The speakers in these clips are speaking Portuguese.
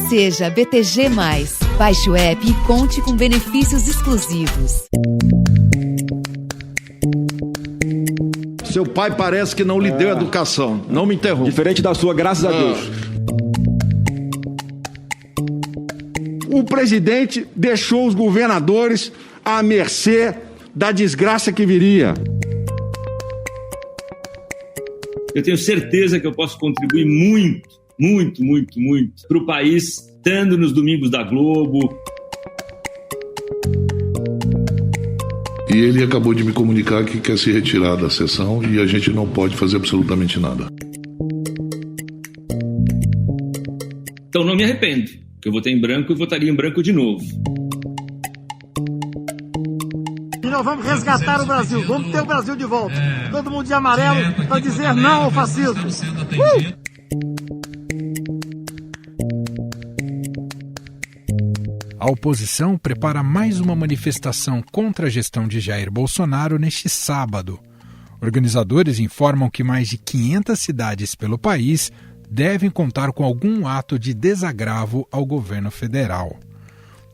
Seja BTG+. Baixe o app e conte com benefícios exclusivos. Seu pai parece que não lhe deu educação. Não me interrompa. Diferente da sua, graças a Deus. O presidente deixou os governadores à mercê da desgraça que viria. Eu tenho certeza que eu posso contribuir muito para o país, estando nos domingos da Globo. E ele acabou de me comunicar que quer se retirar da sessão e a gente não pode fazer absolutamente nada. Então não me arrependo, que eu votei em branco e votaria em branco de novo. E nós vamos resgatar o Brasil, vamos ter o Brasil de volta. Todo mundo de amarelo para dizer não ao fascismo. A oposição prepara mais uma manifestação contra a gestão de Jair Bolsonaro neste sábado. Organizadores informam que mais de 500 cidades pelo país devem contar com algum ato de desagravo ao governo federal.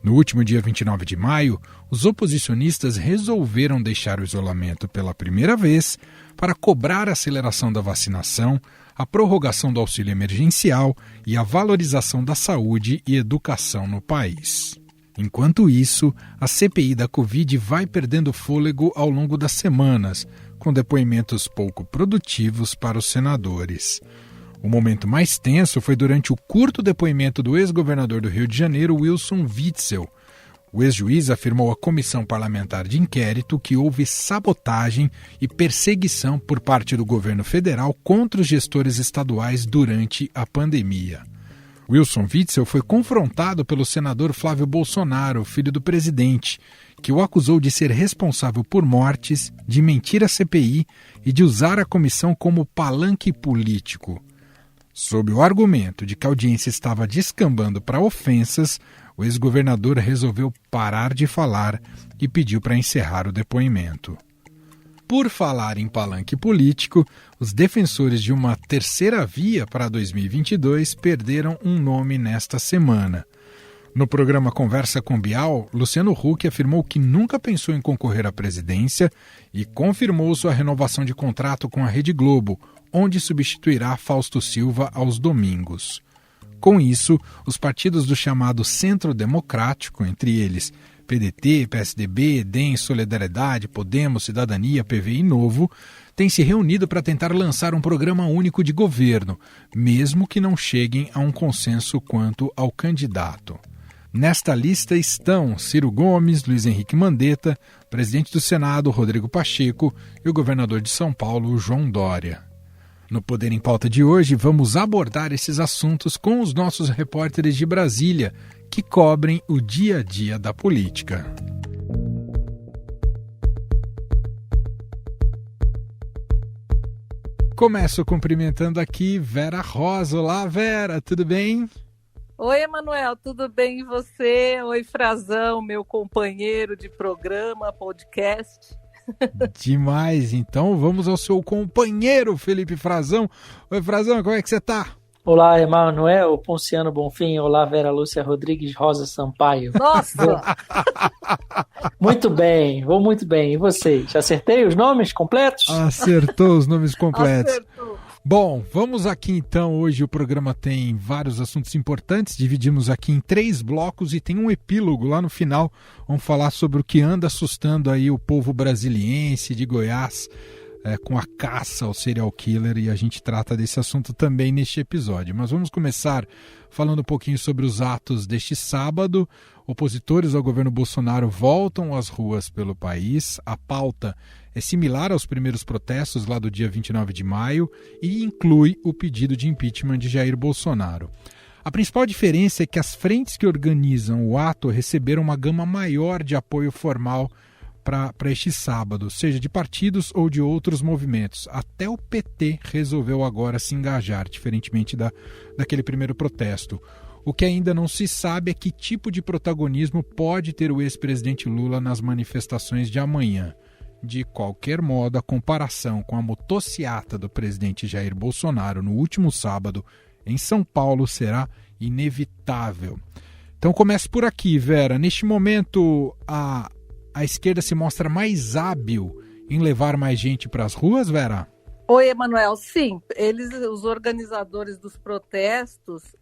No último dia 29 de maio, os oposicionistas resolveram deixar o isolamento pela primeira vez para cobrar a aceleração da vacinação, a prorrogação do auxílio emergencial e a valorização da saúde e educação no país. Enquanto isso, a CPI da Covid vai perdendo fôlego ao longo das semanas, com depoimentos pouco produtivos para os senadores. O momento mais tenso foi durante o curto depoimento do ex-governador do Rio de Janeiro, Wilson Witzel. O ex-juiz afirmou à comissão parlamentar de inquérito que houve sabotagem e perseguição por parte do governo federal contra os gestores estaduais durante a pandemia. Wilson Witzel foi confrontado pelo senador Flávio Bolsonaro, filho do presidente, que o acusou de ser responsável por mortes, de mentir à CPI e de usar a comissão como palanque político. Sob o argumento de que a audiência estava descambando para ofensas, o ex-governador resolveu parar de falar e pediu para encerrar o depoimento. Por falar em palanque político, os defensores de uma terceira via para 2022 perderam um nome nesta semana. No programa Conversa com Bial, Luciano Huck afirmou que nunca pensou em concorrer à presidência e confirmou sua renovação de contrato com a Rede Globo, onde substituirá Fausto Silva aos domingos. Com isso, os partidos do chamado Centro Democrático, entre eles PDT, PSDB, DEM, Solidariedade, Podemos, Cidadania, PV e Novo, têm se reunido para tentar lançar um programa único de governo, mesmo que não cheguem a um consenso quanto ao candidato. Nesta lista estão Ciro Gomes, Luiz Henrique Mandetta, presidente do Senado, Rodrigo Pacheco, e o governador de São Paulo, João Dória. No Poder em Pauta de hoje, vamos abordar esses assuntos com os nossos repórteres de Brasília, que cobrem o dia a dia da política. Começo cumprimentando aqui Vera Rosa. Olá, Vera, tudo bem? Oi, Emanuel, tudo bem e você? Oi, Frazão, meu companheiro de programa, podcast. Demais, então vamos ao seu companheiro, Felipe Frazão. Oi, Frazão, como é que você tá? Olá, Emanuel, Ponciano Bonfim, olá, Vera Lúcia Rodrigues Rosa Sampaio. Nossa! Muito bem, vou muito bem. E vocês? Acertei os nomes completos? Acertou os nomes completos. Acertou. Bom, vamos aqui então. Hoje o programa tem vários assuntos importantes. Dividimos aqui em 3 blocos e tem um epílogo lá no final. Vamos falar sobre o que anda assustando aí o povo brasiliense de Goiás, com a caça ao serial killer, e a gente trata desse assunto também neste episódio. Mas vamos começar falando um pouquinho sobre os atos deste sábado. Opositores ao governo Bolsonaro voltam às ruas pelo país. A pauta é similar aos primeiros protestos lá do dia 29 de maio e inclui o pedido de impeachment de Jair Bolsonaro. A principal diferença é que as frentes que organizam o ato receberam uma gama maior de apoio formal para este sábado, seja de partidos ou de outros movimentos. Até o PT resolveu agora se engajar, diferentemente daquele primeiro protesto. O que ainda não se sabe é que tipo de protagonismo pode ter o ex-presidente Lula nas manifestações de amanhã. De qualquer modo, a comparação com a motociata do presidente Jair Bolsonaro no último sábado em São Paulo será inevitável. Então comece por aqui, Vera. Neste momento, a esquerda se mostra mais hábil em levar mais gente para as ruas, Vera? Oi, Emanuel. Sim, os organizadores dos protestos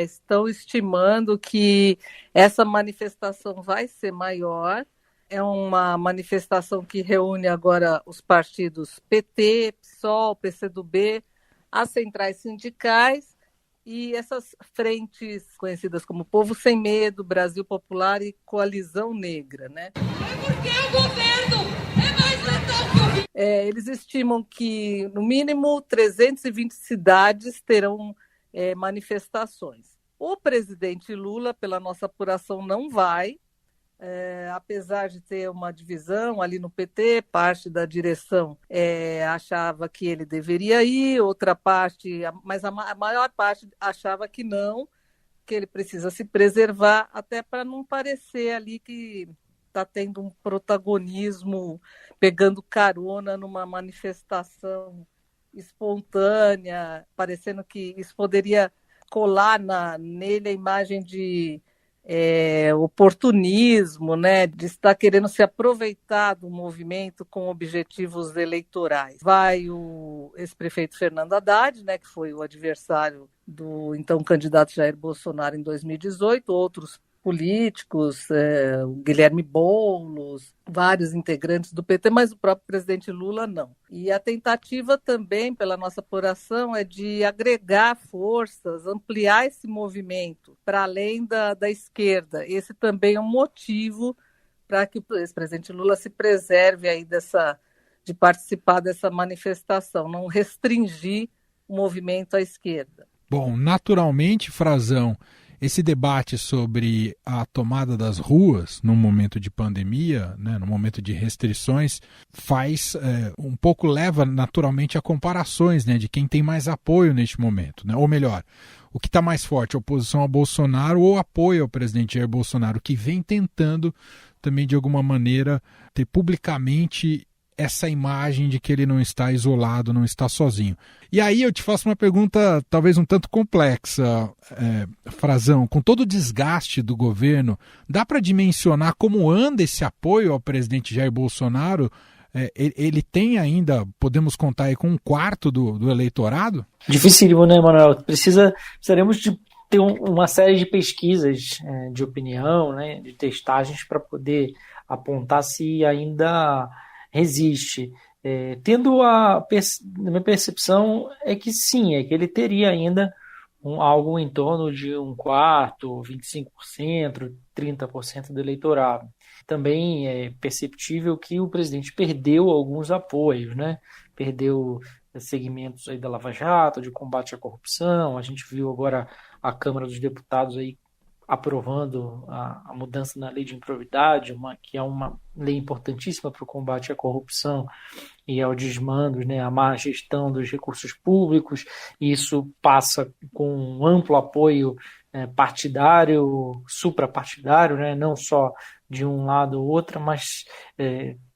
estão estimando que essa manifestação vai ser maior. É uma manifestação que reúne agora os partidos PT, PSOL, PCdoB, as centrais sindicais e essas frentes conhecidas como Povo Sem Medo, Brasil Popular e Coalizão Negra, né? Porque o governo é mais letal que o Rio. Eles estimam que, no mínimo, 320 cidades terão manifestações. O presidente Lula, pela nossa apuração, não vai, apesar de ter uma divisão ali no PT, parte da direção achava que ele deveria ir, outra parte, mas a maior parte achava que não, que ele precisa se preservar, até para não parecer ali que está tendo um protagonismo, pegando carona numa manifestação espontânea, parecendo que isso poderia colar nele a imagem de oportunismo, né, de estar querendo se aproveitar do movimento com objetivos eleitorais. Vai o ex-prefeito Fernando Haddad, né, que foi o adversário do então candidato Jair Bolsonaro em 2018, outros políticos, o Guilherme Boulos, vários integrantes do PT, mas o próprio presidente Lula não. E a tentativa também, pela nossa apuração, é de agregar forças, ampliar esse movimento para além da esquerda. Esse também é um motivo para que o ex-presidente Lula se preserve aí de participar dessa manifestação, não restringir o movimento à esquerda. Bom, naturalmente, Frazão, esse debate sobre a tomada das ruas no momento de pandemia, né, no momento de restrições, um pouco leva naturalmente a comparações, né, de quem tem mais apoio neste momento, né? Ou melhor, o que está mais forte, a oposição a Bolsonaro ou apoio ao presidente Jair Bolsonaro, que vem tentando também de alguma maneira ter publicamente essa imagem de que ele não está isolado, não está sozinho. E aí eu te faço uma pergunta talvez um tanto complexa, Frazão. Com todo o desgaste do governo, dá para dimensionar como anda esse apoio ao presidente Jair Bolsonaro? Ele tem ainda, podemos contar aí com 1/4 do eleitorado? Dificílimo, né, Manuel? Precisaremos de ter uma série de pesquisas de opinião, né, de testagens para poder apontar se ainda resiste. A minha percepção é que sim, é que ele teria ainda algo em torno de 1/4, 25%, 30% do eleitorado. Também é perceptível que o presidente perdeu alguns apoios, né? Perdeu segmentos aí da Lava Jato, de combate à corrupção. A gente viu agora a Câmara dos Deputados aí aprovando a mudança na lei de improbidade, que é uma lei importantíssima para o combate à corrupção e ao desmando, né, a má gestão dos recursos públicos. Isso passa com um amplo apoio partidário, suprapartidário, né, não só de um lado ou outro, mas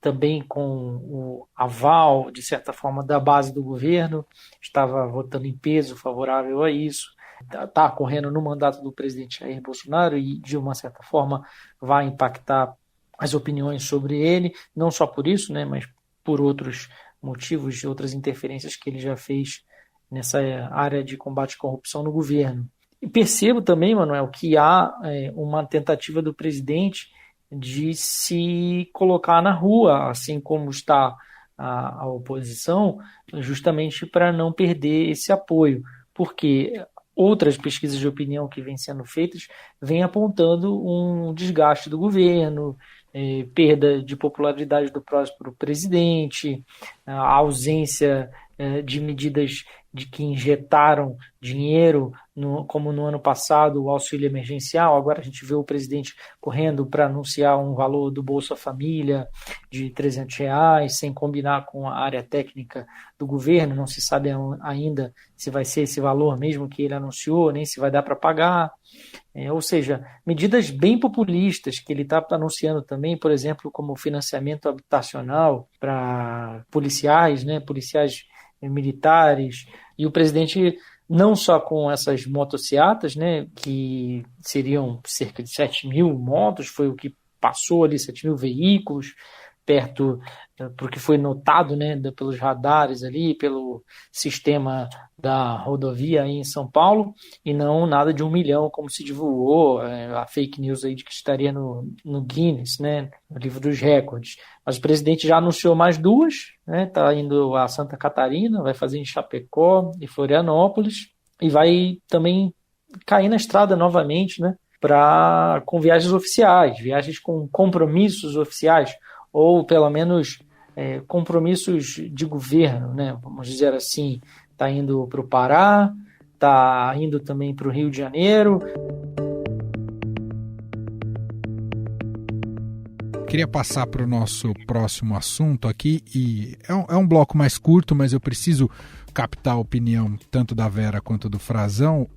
também com o aval, de certa forma, da base do governo. Estava votando em peso favorável a isso. Está correndo no mandato do presidente Jair Bolsonaro e, de uma certa forma, vai impactar as opiniões sobre ele, não só por isso, né, mas por outros motivos, outras interferências que ele já fez nessa área de combate à corrupção no governo. E percebo também, Manuel, que há uma tentativa do presidente de se colocar na rua, assim como está a oposição, justamente para não perder esse apoio, porque outras pesquisas de opinião que vêm sendo feitas vêm apontando um desgaste do governo, perda de popularidade do próprio presidente, a ausência de medidas de que injetaram dinheiro, como no ano passado o auxílio emergencial. Agora a gente vê o presidente correndo para anunciar um valor do Bolsa Família de R$300, sem combinar com a área técnica do governo. Não se sabe ainda se vai ser esse valor mesmo que ele anunciou, nem se vai dar para pagar. Ou seja, medidas bem populistas que ele está anunciando também, por exemplo, como financiamento habitacional para policiais, né, policiais militares, e o presidente não só com essas motocicletas, né, que seriam cerca de 7.000 motos, foi o que passou ali, 7.000 veículos, perto, porque foi notado, né, pelos radares ali, pelo sistema da rodovia aí em São Paulo, e não nada de 1 milhão, como se divulgou, a fake news aí de que estaria no Guinness, né, no livro dos recordes. Mas o presidente já anunciou mais 2, né, tá indo a Santa Catarina, vai fazer em Chapecó e Florianópolis, e vai também cair na estrada novamente, né, com viagens oficiais, viagens com compromissos oficiais, ou pelo menos compromissos de governo, né? Vamos dizer assim, está indo para o Pará, está indo também para o Rio de Janeiro. Queria passar para o nosso próximo assunto aqui, e é um bloco mais curto, mas eu preciso captar a opinião tanto da Vera quanto do Frazão,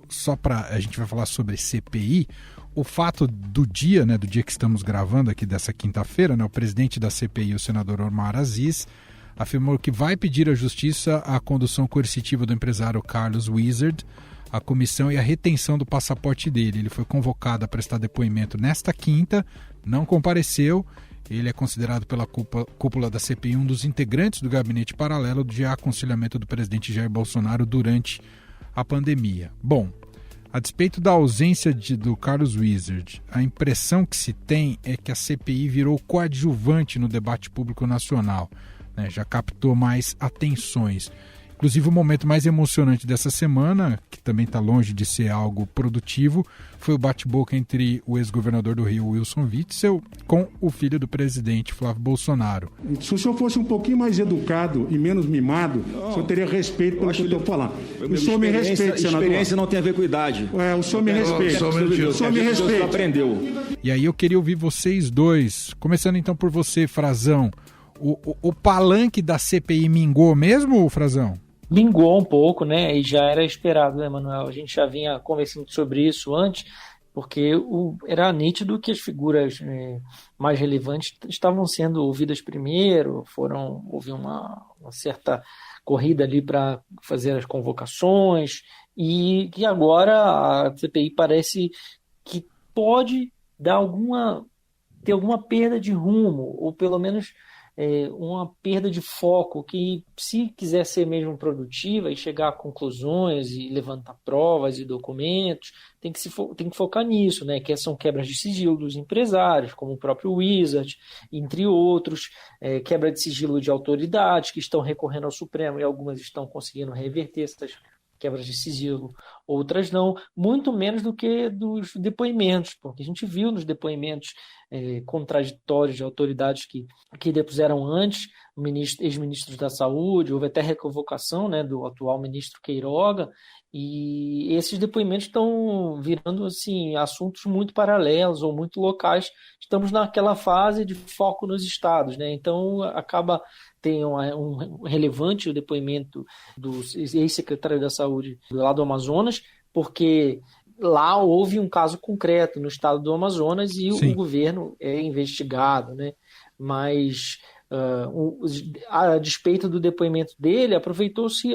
só para a gente vai falar sobre CPI. O fato do dia, né, do dia que estamos gravando aqui dessa quinta-feira, né, o presidente da CPI, o senador Omar Aziz, afirmou que vai pedir à justiça a condução coercitiva do empresário Carlos Wizard, a comissão e a retenção do passaporte dele. Ele foi convocado a prestar depoimento nesta quinta, não compareceu. Ele é considerado pela cúpula da CPI um dos integrantes do gabinete paralelo de aconselhamento do presidente Jair Bolsonaro durante a pandemia. Bom, a despeito da ausência do Carlos Wizard, a impressão que se tem é que a CPI virou coadjuvante no debate público nacional, né? Já captou mais atenções. Inclusive, o momento mais emocionante dessa semana, que também está longe de ser algo produtivo, foi o bate-boca entre o ex-governador do Rio, Wilson Witzel, com o filho do presidente, Flávio Bolsonaro. Se o senhor fosse um pouquinho mais educado e menos mimado, o senhor teria respeito pelo que eu estou falando. O senhor me respeita, senador. Experiência não tem a ver com idade. O senhor me respeita. O senhor me respeita. Aprendeu. E aí eu queria ouvir vocês dois, começando então por você, Frazão. O palanque da CPI mingou mesmo, Frazão? Mingou um pouco, né? E já era esperado, né, Manuel? A gente já vinha conversando sobre isso antes, porque era nítido que as figuras mais relevantes estavam sendo ouvidas primeiro, houve uma certa corrida ali para fazer as convocações, e que agora a CPI parece que pode ter alguma perda de rumo, ou pelo menos uma perda de foco, que se quiser ser mesmo produtiva e chegar a conclusões e levantar provas e documentos, tem que focar nisso, né? Que são quebras de sigilo dos empresários, como o próprio Wizard, entre outros, quebra de sigilo de autoridades que estão recorrendo ao Supremo, e algumas estão conseguindo reverter essas quebras de sigilo, outras não, muito menos do que dos depoimentos, porque a gente viu nos depoimentos contraditórios de autoridades que depuseram antes, ex-ministros da Saúde, houve até reconvocação, né, do atual ministro Queiroga, e esses depoimentos estão virando assim, assuntos muito paralelos ou muito locais. Estamos naquela fase de foco nos estados, né? Então tem um relevante o depoimento do ex-secretário da Saúde lá do Amazonas, porque lá houve um caso concreto no estado do Amazonas e o governo é investigado, né? Mas a despeito do depoimento dele, aproveitou-se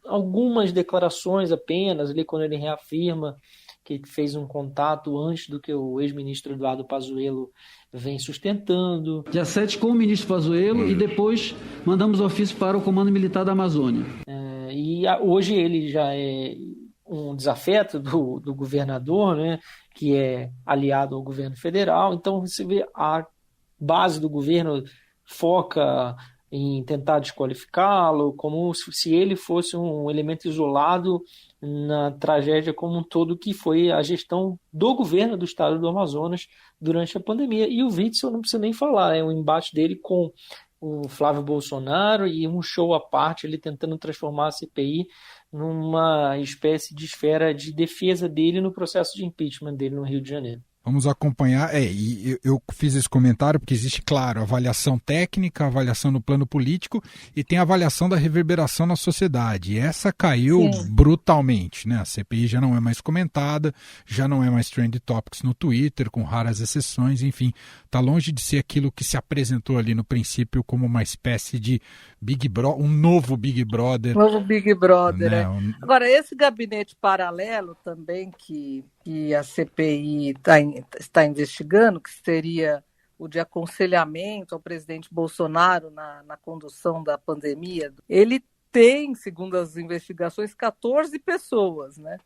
algumas declarações apenas, ali quando ele reafirma que fez um contato antes do que o ex-ministro Eduardo Pazuello vem sustentando. Dia 7 com o ministro Pazuello e depois mandamos ofício para o Comando Militar da Amazônia. E hoje ele já é um desafeto do governador, né, que é aliado ao governo federal. Então você vê a base do governo foca em tentar desqualificá-lo, como se ele fosse um elemento isolado na tragédia como um todo, que foi a gestão do governo do estado do Amazonas durante a pandemia. E o Witzel não precisa nem falar, o embate dele com o Flávio Bolsonaro e um show à parte, ele tentando transformar a CPI numa espécie de esfera de defesa dele no processo de impeachment dele no Rio de Janeiro. Vamos acompanhar, e eu fiz esse comentário porque existe, claro, avaliação técnica, avaliação no plano político e tem a avaliação da reverberação na sociedade. E essa caiu brutalmente, né? A CPI já não é mais comentada, já não é mais trend topics no Twitter, com raras exceções, enfim, está longe de ser aquilo que se apresentou ali no princípio como uma espécie de Big Brother, um novo Big Brother. Novo Big Brother, né? Agora, esse gabinete paralelo também que a CPI está investigando, que seria o de aconselhamento ao presidente Bolsonaro na condução da pandemia, ele tem, segundo as investigações, 14 pessoas, né?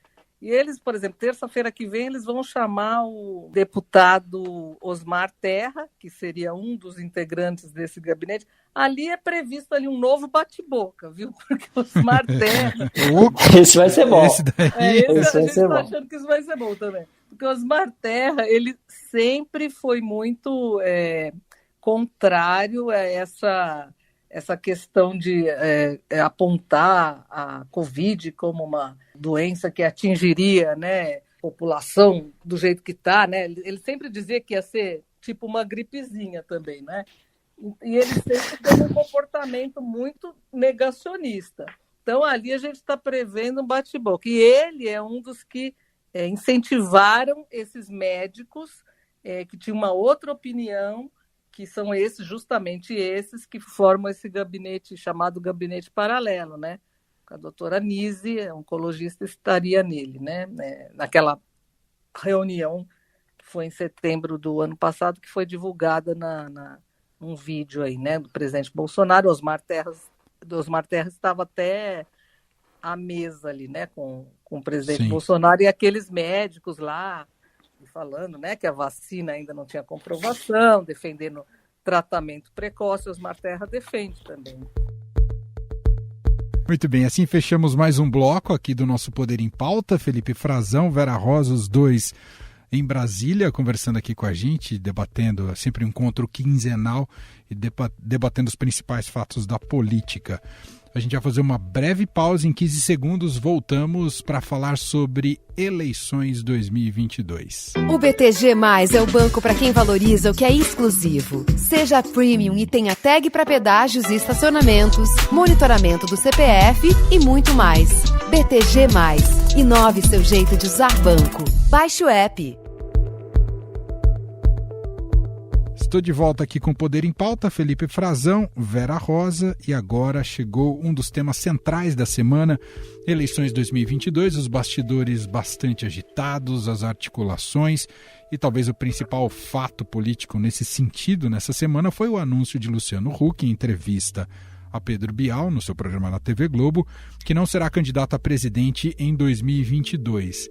E eles, por exemplo, terça-feira que vem, eles vão chamar o deputado Osmar Terra, que seria um dos integrantes desse gabinete. Ali é previsto ali um novo bate-boca, viu? Porque Osmar Terra... Esse vai ser bom. Esse a gente está achando que isso vai ser bom também. Porque Osmar Terra, ele sempre foi muito contrário a essa questão de apontar a Covid como uma doença que atingiria, né, a população do jeito que está, né? Ele sempre dizia que ia ser tipo uma gripezinha também, né? E ele sempre teve um comportamento muito negacionista. Então, ali a gente está prevendo um bate-boca. E ele é um dos que incentivaram esses médicos que tinham uma outra opinião, que são justamente esses que formam esse gabinete chamado gabinete paralelo, né? A doutora Nise, oncologista, estaria nele, né? Naquela reunião que foi em setembro do ano passado, que foi divulgada num vídeo aí, né, do presidente Bolsonaro. Osmar Terra estava até à mesa ali, né, com o presidente Bolsonaro e aqueles médicos lá falando, né, que a vacina ainda não tinha comprovação, defendendo tratamento precoce. Osmar Terra defende também. Muito bem, assim fechamos mais um bloco aqui do nosso Poder em Pauta. Felipe Frazão, Vera Rosa, os dois em Brasília, conversando aqui com a gente, debatendo sempre um encontro quinzenal e debatendo os principais fatos da política. A gente vai fazer uma breve pausa, em 15 segundos voltamos para falar sobre eleições 2022. O BTG+ é o banco para quem valoriza o que é exclusivo. Seja premium e tenha tag para pedágios e estacionamentos, monitoramento do CPF e muito mais. BTG+. Inove seu jeito de usar banco. Baixe o app. Estou de volta aqui com o Poder em Pauta, Felipe Frazão, Vera Rosa, e agora chegou um dos temas centrais da semana, eleições 2022, os bastidores bastante agitados, as articulações, e talvez o principal fato político nesse sentido nessa semana foi o anúncio de Luciano Huck em entrevista a Pedro Bial, no seu programa na TV Globo, que não será candidato a presidente em 2022.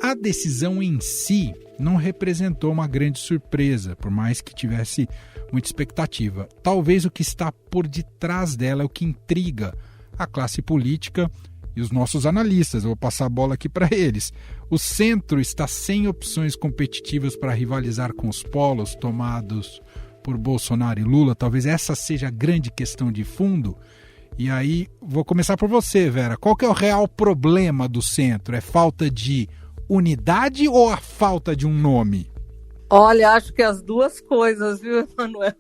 A decisão em si não representou uma grande surpresa, por mais que tivesse muita expectativa. Talvez o que está por detrás dela é o que intriga a classe política e os nossos analistas. Eu vou passar a bola aqui para eles. O centro está sem opções competitivas para rivalizar com os polos tomados por Bolsonaro e Lula. Talvez essa seja a grande questão de fundo. E aí, vou começar por você, Vera. Qual que é o real problema do centro? É falta de unidade ou a falta de um nome? Olha, acho que as duas coisas, viu, Emanuel?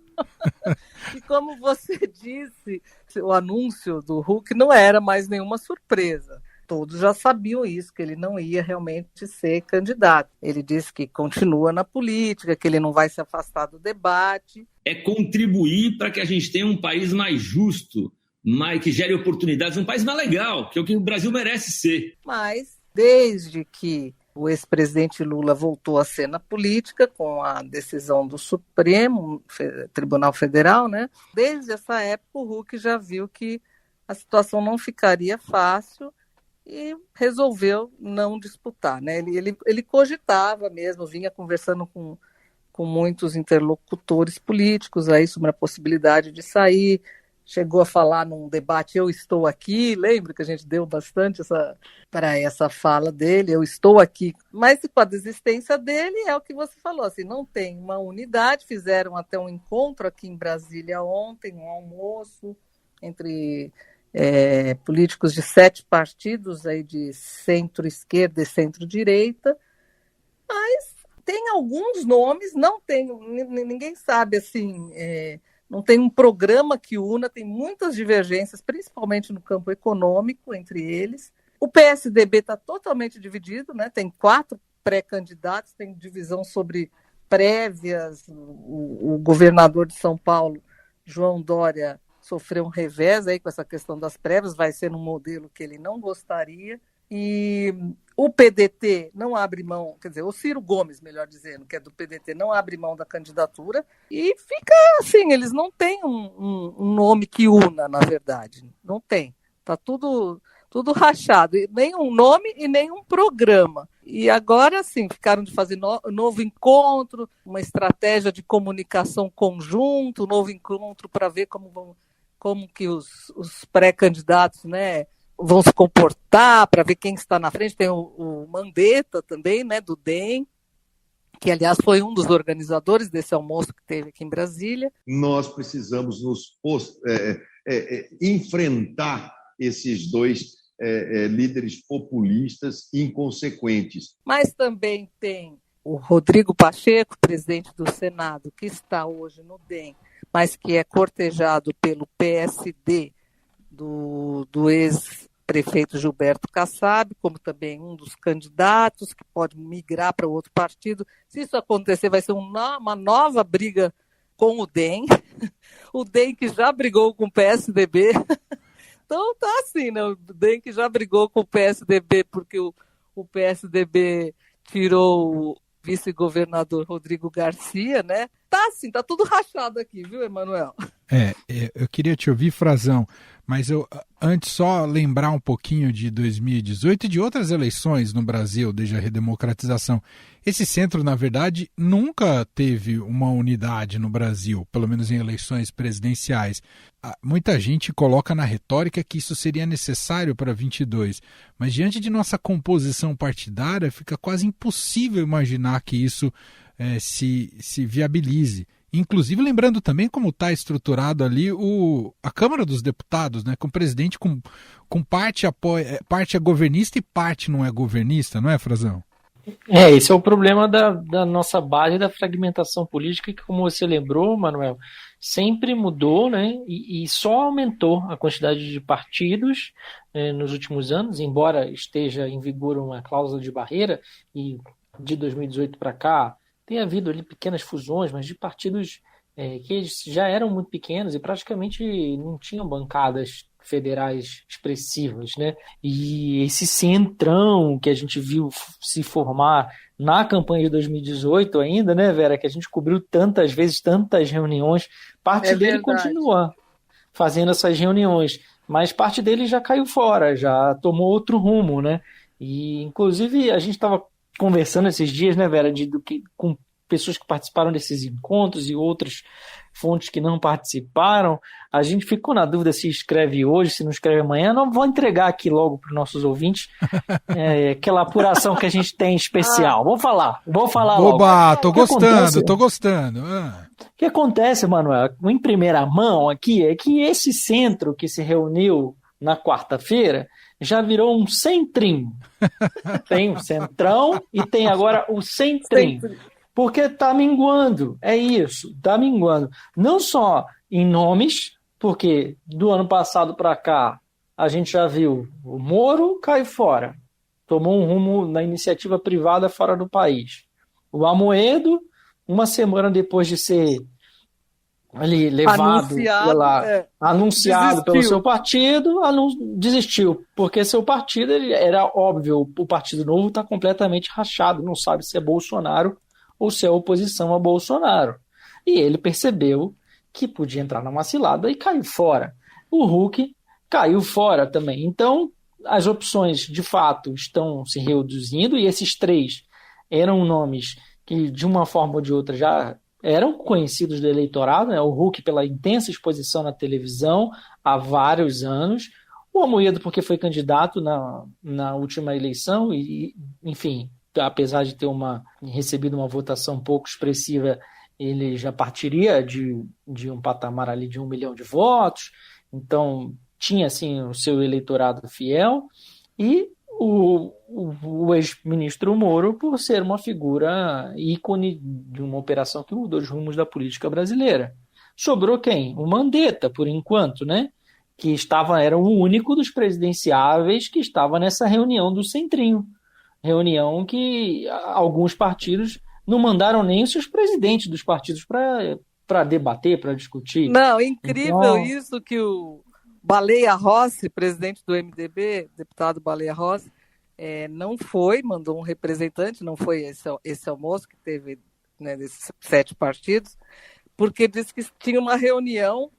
E como você disse, o anúncio do Huck não era mais nenhuma surpresa. Todos já sabiam isso, que ele não ia realmente ser candidato. Ele disse que continua na política, que ele não vai se afastar do debate. É contribuir para que a gente tenha um país mais justo, que gere oportunidades, um país mais legal, que é o que o Brasil merece ser. Mas desde que o ex-presidente Lula voltou à cena política com a decisão do Supremo Tribunal Federal, né? Desde essa época o Huck já viu que a situação não ficaria fácil e resolveu não disputar, né? Ele cogitava mesmo, vinha conversando com muitos interlocutores políticos aí sobre a possibilidade de sair. Chegou a falar num debate, eu estou aqui, lembra que a gente deu bastante para essa fala dele, eu estou aqui. Mas com a desistência dele, é o que você falou, assim, não tem uma unidade, fizeram até um encontro aqui em Brasília ontem, um almoço entre políticos de 7 partidos, aí de centro-esquerda e centro-direita, mas tem alguns nomes, não tem, ninguém sabe assim, não tem um programa que una, tem muitas divergências, principalmente no campo econômico entre eles. O PSDB está totalmente dividido, né? Tem 4 pré-candidatos, tem divisão sobre prévias. O governador de São Paulo, João Dória, sofreu um revés aí com essa questão das prévias, vai ser num modelo que ele não gostaria. E o PDT não abre mão, quer dizer, o Ciro Gomes, melhor dizendo, que é do PDT, não abre mão da candidatura e fica assim, eles não têm um nome que una, na verdade, não tem, está tudo rachado, nem um nome e nem um programa. E agora, sim, ficaram de fazer novo encontro, uma estratégia de comunicação conjunto, novo encontro para ver como que os pré-candidatos, né, vão se comportar, para ver quem está na frente. Tem o Mandetta também, né, do DEM, que, aliás, foi um dos organizadores desse almoço que teve aqui em Brasília. Nós precisamos enfrentar esses dois líderes populistas inconsequentes. Mas também tem o Rodrigo Pacheco, presidente do Senado, que está hoje no DEM, mas que é cortejado pelo PSD, do ex-prefeito Gilberto Kassab, como também um dos candidatos que pode migrar para outro partido. Se isso acontecer, vai ser uma nova briga com o DEM, o DEM que já brigou com o PSDB. Então tá assim, né? O DEM que já brigou com o PSDB porque o PSDB tirou o vice-governador Rodrigo Garcia, né? Tá assim, tá tudo rachado aqui, viu, Emanuel? Eu queria te ouvir, Frazão, mas eu antes só lembrar um pouquinho de 2018 e de outras eleições no Brasil, desde a redemocratização. Esse centro, na verdade, nunca teve uma unidade no Brasil, pelo menos em eleições presidenciais. Muita gente coloca na retórica que isso seria necessário para 22, mas diante de nossa composição partidária, fica quase impossível imaginar que isso se viabilize. Inclusive, lembrando também como está estruturado ali a Câmara dos Deputados, né, com o presidente com parte é governista e parte não é governista, não é, Frazão? Esse é o problema da nossa base da fragmentação política, que, como você lembrou, Manuel, sempre mudou, né, e só aumentou a quantidade de partidos nos últimos anos, embora esteja em vigor uma cláusula de barreira, e de 2018 para cá tem havido ali pequenas fusões, mas de partidos que já eram muito pequenos e praticamente não tinham bancadas federais expressivas, né? E esse centrão que a gente viu se formar na campanha de 2018 ainda, né, Vera, que a gente cobriu tantas vezes, tantas reuniões, parte dele continua fazendo essas reuniões, mas parte dele já caiu fora, já tomou outro rumo, né? E, inclusive, a gente estava conversando esses dias, né, Vera, com pessoas que participaram desses encontros e outras fontes que não participaram. A gente ficou na dúvida se escreve hoje, se não escreve amanhã. Não vou entregar aqui logo para os nossos ouvintes aquela apuração que a gente tem especial. Vou falar logo. Oba, tô gostando. O que acontece, Manuel, em primeira mão aqui, é que esse centro que se reuniu na quarta-feira já virou um centrinho. Tem o centrão e tem agora o centrinho. Porque está minguando, é isso, está minguando. Não só em nomes, porque do ano passado para cá a gente já viu o Moro cai fora, tomou um rumo na iniciativa privada fora do país. O Amoedo, uma semana depois de ser ali levado, anunciado pelo seu partido, desistiu, porque seu partido, era óbvio, o Partido Novo está completamente rachado, não sabe se é Bolsonaro ou se é oposição a Bolsonaro. E ele percebeu que podia entrar numa cilada e caiu fora. O Huck caiu fora também. Então, as opções, de fato, estão se reduzindo, e esses 3 eram nomes que, de uma forma ou de outra, já eram conhecidos do eleitorado, né? O Huck pela intensa exposição na televisão há vários anos, o Amoedo porque foi candidato na última eleição e, enfim, apesar de ter recebido uma votação pouco expressiva, ele já partiria de um patamar ali de 1 milhão de votos, então tinha assim o seu eleitorado fiel, e o ex-ministro Moro por ser uma figura ícone de uma operação que mudou os rumos da política brasileira. Sobrou quem? O Mandetta, por enquanto, né? Que era o único dos presidenciáveis que estava nessa reunião do Centrinho. Reunião que alguns partidos não mandaram nem os seus presidentes dos partidos para debater, para discutir. Não, incrível isso que o Baleia Rossi, presidente do MDB, deputado Baleia Rossi, não foi, mandou um representante, não foi esse almoço que teve, né, desses 7 partidos, porque disse que tinha uma reunião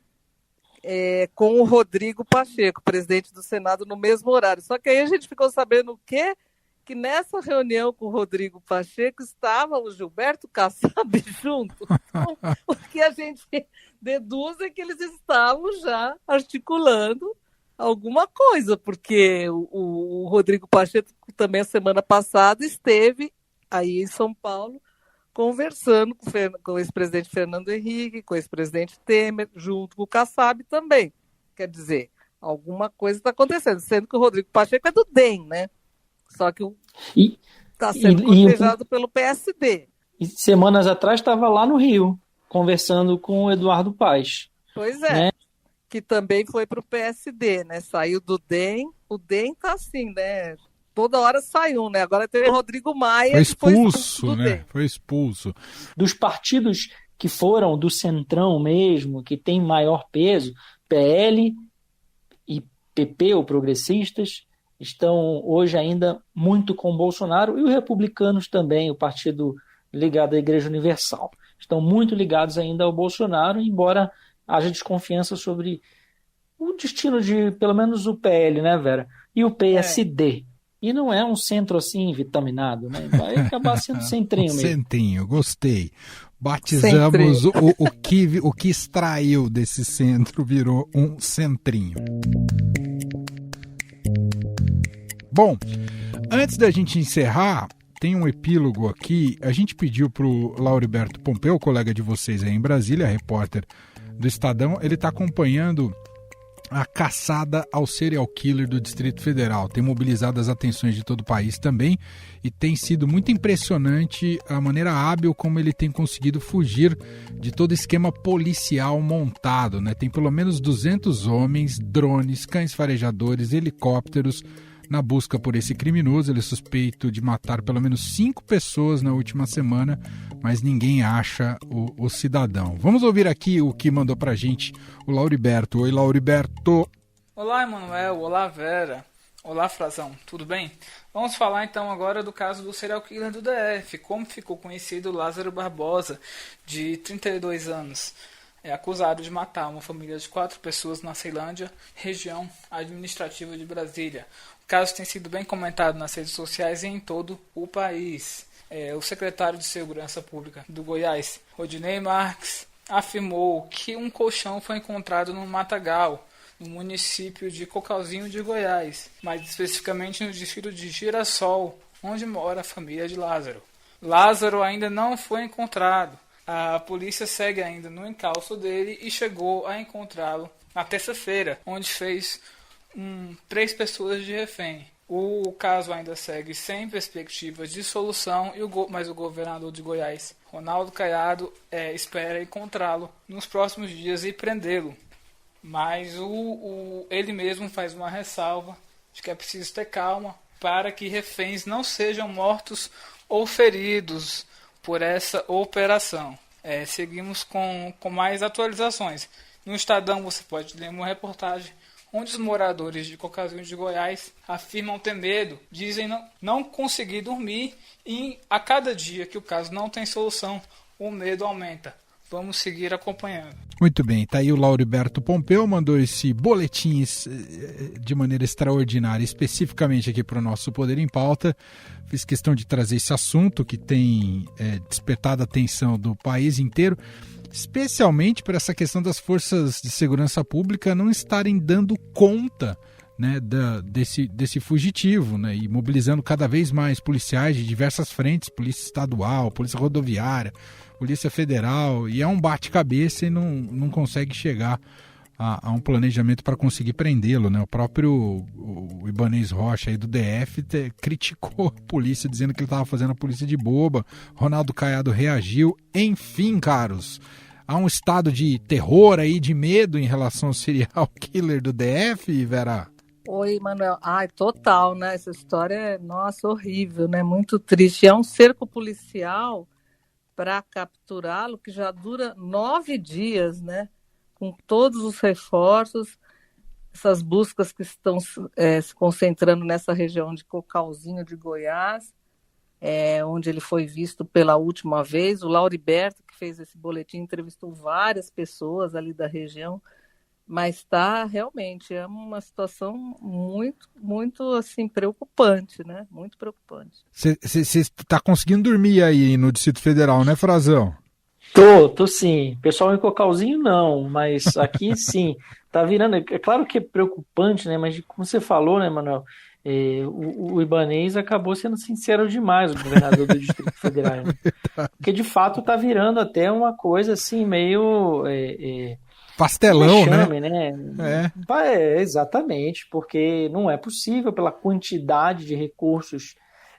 com o Rodrigo Pacheco, presidente do Senado, no mesmo horário. Só que aí a gente ficou sabendo o quê? Que nessa reunião com o Rodrigo Pacheco estava o Gilberto Kassab junto. Então, o que a gente deduz é que eles estavam já articulando alguma coisa, porque o Rodrigo Pacheco também a semana passada esteve aí em São Paulo conversando com o ex-presidente Fernando Henrique, com o ex-presidente Temer, junto com o Kassab também. Quer dizer, alguma coisa está acontecendo, sendo que o Rodrigo Pacheco é do DEM, né? Só que está sendo cotejado pelo PSD. E semanas atrás estava lá no Rio, conversando com o Eduardo Paes. Pois é, né? Que também foi para o PSD, né? Saiu do DEM, o DEM está assim, né? Toda hora saiu, né? Agora tem o Rodrigo Maia. Foi expulso, né? Foi expulso. Dos partidos que foram do Centrão mesmo, que tem maior peso, PL e PP, ou progressistas, estão hoje ainda muito com o Bolsonaro, e os republicanos também, o partido ligado à Igreja Universal. Estão muito ligados ainda ao Bolsonaro, embora haja desconfiança sobre o destino de, pelo menos, o PL, né, Vera? E o PSD. E não é um centro assim vitaminado, né? Vai acabar sendo centrinho mesmo. Centrinho, gostei. Batizamos o que extraiu desse centro, virou um centrinho. Bom, antes da gente encerrar, tem um epílogo aqui. A gente pediu para o Lauriberto Pompeu, colega de vocês aí em Brasília, repórter do Estadão, ele está acompanhando a caçada ao serial killer do Distrito Federal. Tem mobilizado as atenções de todo o país também e tem sido muito impressionante a maneira hábil como ele tem conseguido fugir de todo esquema policial montado, né? Tem pelo menos 200 homens, drones, cães farejadores, helicópteros na busca por esse criminoso. Ele é suspeito de matar pelo menos 5 pessoas na última semana, mas ninguém acha o cidadão. Vamos ouvir aqui o que mandou pra gente o Lauriberto. Oi, Lauriberto. Olá, Emanuel. Olá, Vera. Olá, Frazão. Tudo bem? Vamos falar então agora do caso do serial killer do DF, como ficou conhecido Lázaro Barbosa, de 32 anos. É acusado de matar uma família de 4 pessoas na Ceilândia, região administrativa de Brasília. O caso tem sido bem comentado nas redes sociais e em todo o país. O secretário de Segurança Pública do Goiás, Rodinei Marques, afirmou que um colchão foi encontrado no Matagal, no município de Cocalzinho de Goiás, mais especificamente no distrito de Girassol, onde mora a família de Lázaro. Lázaro ainda não foi encontrado. A polícia segue ainda no encalço dele e chegou a encontrá-lo na terça-feira, onde fez 3 pessoas de refém. O caso ainda segue sem perspectivas de solução, mas o governador de Goiás, Ronaldo Caiado, espera encontrá-lo nos próximos dias e prendê-lo. Mas ele mesmo faz uma ressalva de que é preciso ter calma para que reféns não sejam mortos ou feridos por essa operação. Seguimos com mais atualizações. No Estadão você pode ler uma reportagem onde os moradores de Cocalzinho de Goiás afirmam ter medo, dizem não conseguir dormir e a cada dia que o caso não tem solução, o medo aumenta. Vamos seguir acompanhando. Muito bem, está aí o Lauriberto Pompeu, mandou esse boletim de maneira extraordinária, especificamente aqui para o nosso Poder em Pauta. Fiz questão de trazer esse assunto que tem despertado a atenção do país inteiro, especialmente por essa questão das forças de segurança pública não estarem dando conta, né, desse fugitivo, né, e mobilizando cada vez mais policiais de diversas frentes, polícia estadual, polícia rodoviária, polícia federal, e é um bate-cabeça e não consegue chegar há um planejamento para conseguir prendê-lo, né? O próprio o Ibanez Rocha aí do DF criticou a polícia, dizendo que ele estava fazendo a polícia de boba. Ronaldo Caiado reagiu. Enfim, caros, há um estado de terror aí, de medo em relação ao serial killer do DF, Vera? Oi, Manuel. Ai, total, né? Essa história é, nossa, horrível, né? Muito triste. É um cerco policial para capturá-lo que já dura 9 dias, né? Com todos os reforços, essas buscas que estão se concentrando nessa região de Cocalzinho de Goiás, onde ele foi visto pela última vez. O Lauriberto, que fez esse boletim, entrevistou várias pessoas ali da região, mas realmente é uma situação muito, muito assim, preocupante, né? Muito preocupante. Você está conseguindo dormir aí no Distrito Federal, né, Frazão? Tô sim. Pessoal em Cocalzinho não, mas aqui sim. Tá virando, é claro que é preocupante, né? Mas como você falou, né, Manuel? O Ibanez acabou sendo sincero demais, o governador do Distrito Federal. Né? Porque de fato tá virando até uma coisa assim, meio... pastelão, vexame, né? Exatamente, porque não é possível pela quantidade de recursos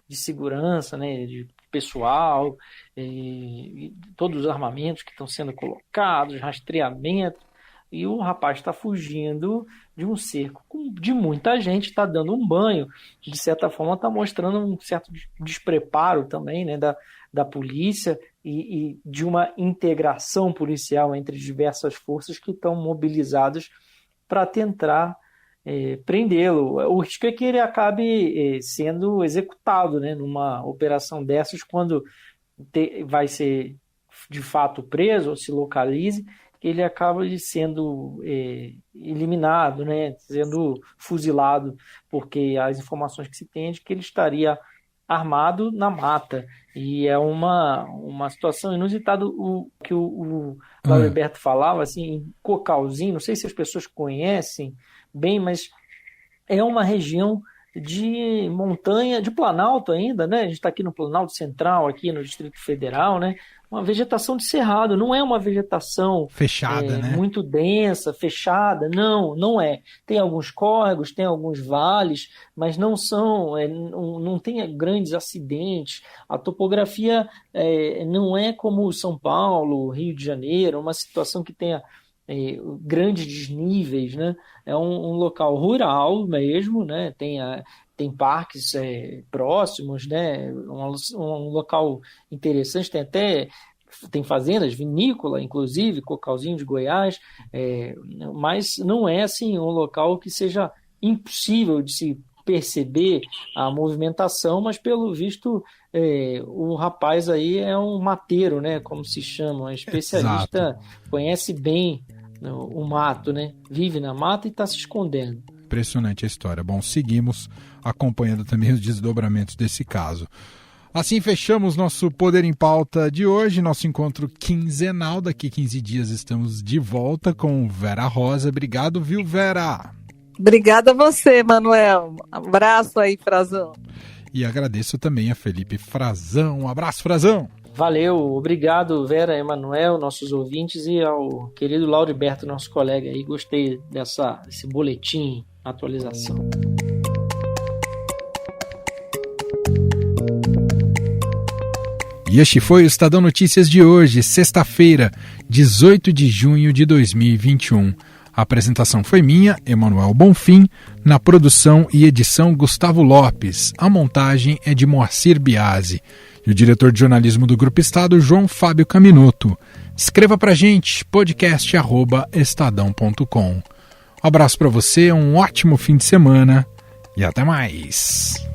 de segurança, né, de pessoal, e todos os armamentos que estão sendo colocados, rastreamento, e o rapaz está fugindo de um cerco de muita gente, está dando um banho, de certa forma está mostrando um certo despreparo também, né, da polícia e de uma integração policial entre diversas forças que estão mobilizadas para tentar prendê-lo. O risco é que ele acabe sendo executado, né, numa operação dessas, quando vai ser de fato preso ou se localize, ele acaba sendo eliminado, né, sendo fuzilado, porque as informações que se tem é de que ele estaria armado na mata, e é uma situação inusitada. O que o Lauriberto falava, assim, em Cocalzinho, não sei se as pessoas conhecem bem, mas é uma região de montanha, de Planalto ainda, né? A gente está aqui no Planalto Central, aqui no Distrito Federal, né? Uma vegetação de cerrado, não é uma vegetação fechada, né? Muito densa, fechada, não é. Tem alguns córregos, tem alguns vales, mas não tem grandes acidentes. A topografia não é como São Paulo, Rio de Janeiro, uma situação que tenha grandes desníveis, né? É um local rural mesmo, né? Tem parques próximos, né? Um local interessante, tem fazendas, vinícola, inclusive, Cocalzinho de Goiás, mas não é assim um local que seja impossível de se perceber a movimentação, mas pelo visto o rapaz aí é um mateiro, né? Como se chama, um especialista. Exato. Conhece bem o mato, né? Vive na mata e está se escondendo. Impressionante a história. Bom, seguimos acompanhando também os desdobramentos desse caso. Assim fechamos nosso Poder em Pauta de hoje, nosso encontro quinzenal. Daqui 15 dias estamos de volta com Vera Rosa. Obrigado, viu, Vera? Obrigada a você, Manuel. Abraço aí, Frazão. E agradeço também a Felipe Frazão. Um abraço, Frazão. Valeu, obrigado, Vera, Emanuel, nossos ouvintes, e ao querido Lauriberto, nosso colega aí. Gostei desse boletim, atualização. E este foi o Estadão Notícias de hoje, sexta-feira, 18 de junho de 2021. A apresentação foi minha, Emanuel Bonfim, na produção e edição Gustavo Lopes. A montagem é de Moacir Biasi. E o diretor de jornalismo do Grupo Estado, João Fábio Caminoto. Escreva pra gente, podcast@estadão.com. Um abraço para você, um ótimo fim de semana e até mais.